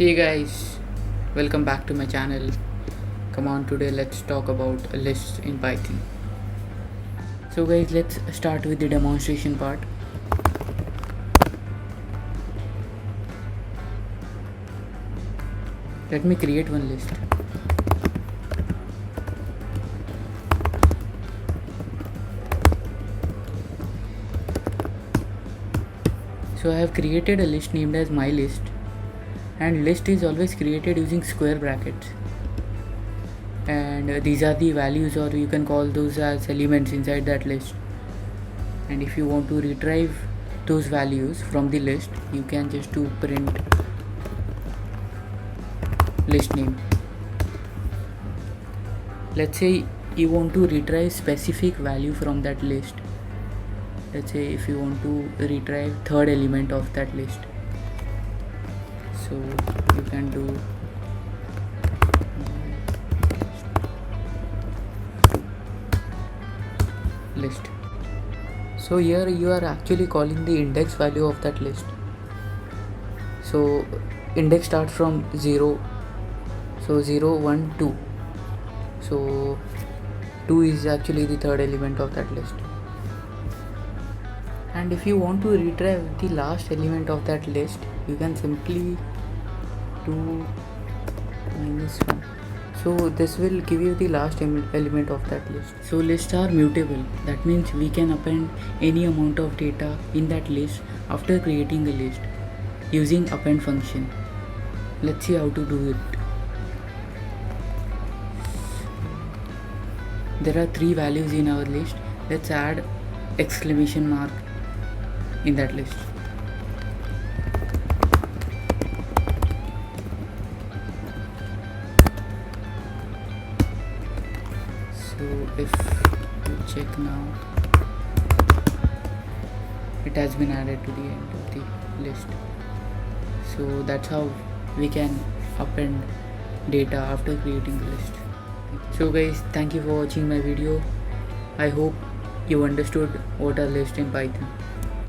Hey guys, welcome back to my channel. Come on, today let's talk about lists in Python. So guys, let's start with the demonstration part. Let me create one list. So I have created a list named as my list, and list is always created using square brackets. And these are the values, or you can call those as elements inside that list. And if you want to retrieve those values from the list, you can just do print list name. Let's say you want to retrieve specific value from that list. Let's say if you want to retrieve third element of that list, so you can do list. So here you are actually calling the index value of that list. So index starts from 0, so 0 1 2, so 2 is actually the third element of that list. And if you want to retrieve the last element of that list, you can simply do -1. So this will give you the last element of that list. So lists are mutable. That means we can append any amount of data in that list after creating the list using append function. Let's see how to do it. There are 3 values in our list. Let's add exclamation mark in that list. So if you check now, it has been added to the end of the list. So that's how we can append data after creating the list. So guys, thank you for watching my video. I hope you understood what are lists in Python.